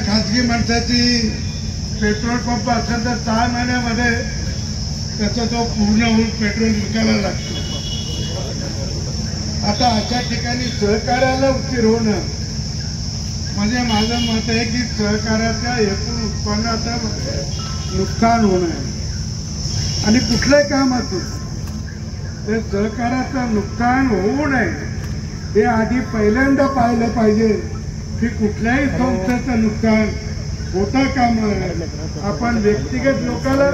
खाजगी माणसाची petrol pump असेल तर 6 महिन्यामध्ये त्याचा तो पूर्ण होऊन पेट्रोल विकायला लागतो। आता अशा ठिकाणी सहकार्याला उशीर होणं म्हणजे माझं मत आहे की सहकार्याच्या एकूण उत्पन्नाचं नुकसान होणं आहे। आणि कुठलंही काम असो ते सहकार्याचं नुकसान होऊ नये हे आधी पहिल्यांदा पाहिलं पाहिजे की कुठल्याही संस्थेचं नुकसान होता कामा नये। आपण व्यक्तिगत लोकांना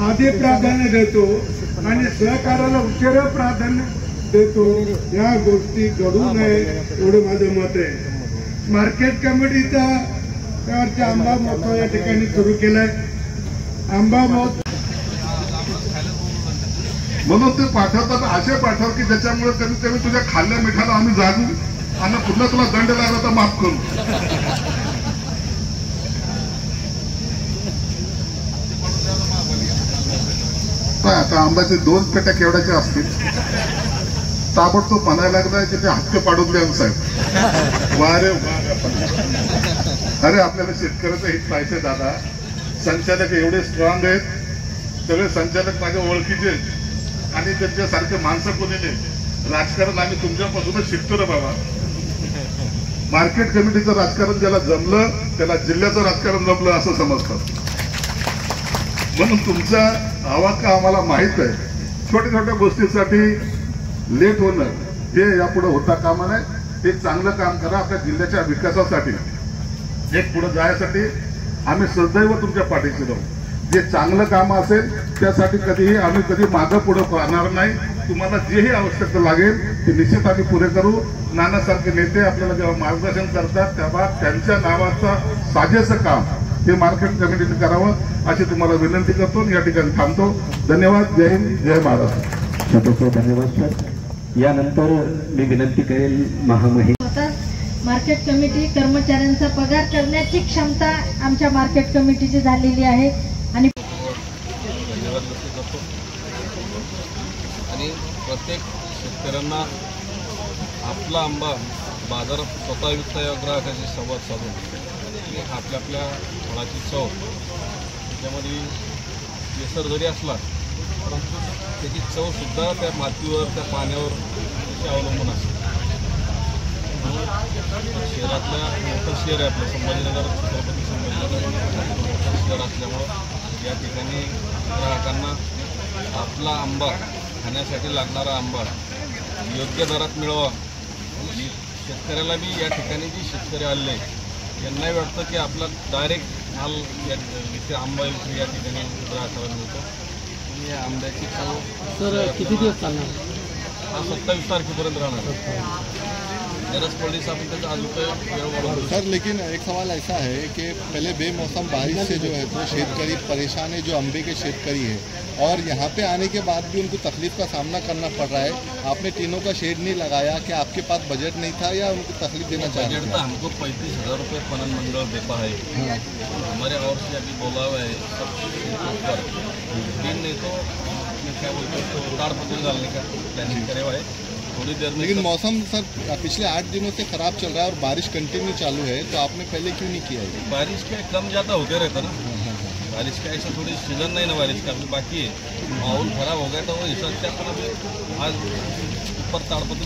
आधी प्राधान्य देतो आणि सहकार्याला उशिरा प्राधान्य देतो, या गोष्टी घडू नये एवढं माझं मत आहे। मार्केट कमिटीचा त्यावरती आंबा महोत्सव या ठिकाणी सुरू केलाय। आंबा महोत्सव म्हणून ते पाठवतात असे पाठव की ज्याच्यामुळे कमीत कमी तुझ्या खाल्ल्या मिठाला आम्ही जागू आणि पुन्हा तुला दंड लागला तर माफ करू। आता आंब्याचे 2 पेट्या केवढ्याच्या असतील ताबडतोब म्हणायला लागलाय की ते हक्क पाडून द्या साहेब। वारे अरे आपल्याला शेतकऱ्याचं हित पाहिजे दादा। संचालक एवढे स्ट्रॉंग आहेत, सगळे संचालक माझ्या ओळखीचे आणि त्यांच्यासारखे माणसं कोणी नाही। राजकारण आम्ही तुमच्यापासूनच शिकतो रे बाबा। मार्केट कमिटीचं राजकारण ज्याला जमलं त्याला जिल्ह्याचं राजकारण जमलं असं समजतात। म्हणून तुमचा आवाका आम्हाला माहित आहे। छोट्या छोट्या गोष्टीसाठी लेट होणं हे यापुढे होता कामा नये। हे चांगलं काम करा आपल्या जिल्ह्याच्या विकासासाठी, एक पुढे जायसाठी आम्ही सदैव तुमच्या पाठीशी राहू। जे चांगलं काम असेल त्यासाठी कधीही आम्ही कधी मागं पुढे पाहणार नाही। तुम्हाला जेही आवश्यकता लागेल ते निश्चित आम्ही पुरे करू। नानासारखे नेते आपल्याला जेव्हा मार्गदर्शन करतात तेव्हा त्यांच्या नावाचं साजेसं काम हे मार्केट कमिटीने करावं अशी तुम्हाला विनंती करतो। या ठिकाणी थांबतो। धन्यवाद। जय हिंद, जय महाराष्ट्र। धन्यवाद सर। यानंतर मी विनंती करेल महामहिम मार्केट कमिटी कर्मचाऱ्यांचा पगार करण्याची क्षमता आमच्या मार्केट कमिटीची झालेली आहे आणि प्रत्येक शेतकऱ्यांना आपला आंबा बाजारात स्वतः विकता या ग्राहकाशी संवाद साधून आपल्या आपल्या फळाची चव त्याच्यामध्ये केसर जरी असला परंतु त्याची चवसुद्धा त्या मातीवर त्या पाण्यावर अवलंबून असते। शहरातल्या मोठं शहर आहे आपलं संभाजीनगर, छत्रपती संभाजीनगर शहर असल्यामुळं या ठिकाणी ग्राहकांना आपला आंबा खाण्यासाठी लागणारा आंबा योग्य दरात मिळावा। आणि शेतकऱ्याला बी या ठिकाणी जी शेतकरी आलेले यांनाही वाटतं की आपला डायरेक्ट माल इथे आंबा विक्री या ठिकाणी ग्राहकाला मिळतो। आणि या आंब्याची चव सर किती दिवस चालणार? हा 27 तारखेपर्यंत राहणार। सर लेकिन एक सवाल ऐसा है कि पहले बेमौसम बारिश से जो है तो शेतकरी परेशान है, जो अम्बे के शेतकरी है, और यहाँ पे आने के बाद भी उनको तकलीफ का सामना करना पड़ रहा है। आपने तीनों का शेड नहीं लगाया, कि आपके पास बजट नहीं था या उनको तकलीफ देना चाह रहे? बजट तो हमको 35,000 रुपये पणन मंडल देता है। हमारे और से अभी बोला हुआ है सब दिन नहीं तो क्या बोलते हैं तो ताड़पत्री डालने का प्लानिंग करे हुआ है थोड़ी देर में। लेकिन मौसम सर पिछले 8 दिनों से खराब चल रहा है और बारिश कंटिन्यू चालू है, तो आपने पहले क्यों नहीं किया है? बारिश का कम ज़्यादा होते रहता ना। बारिश का ऐसा थोड़ी सीजन नहीं ना बारिश का, अभी बाकी है। माहौल खराब हो गया तो वो हिसाब से अपन अभी आज ऊपर ताड़पत्री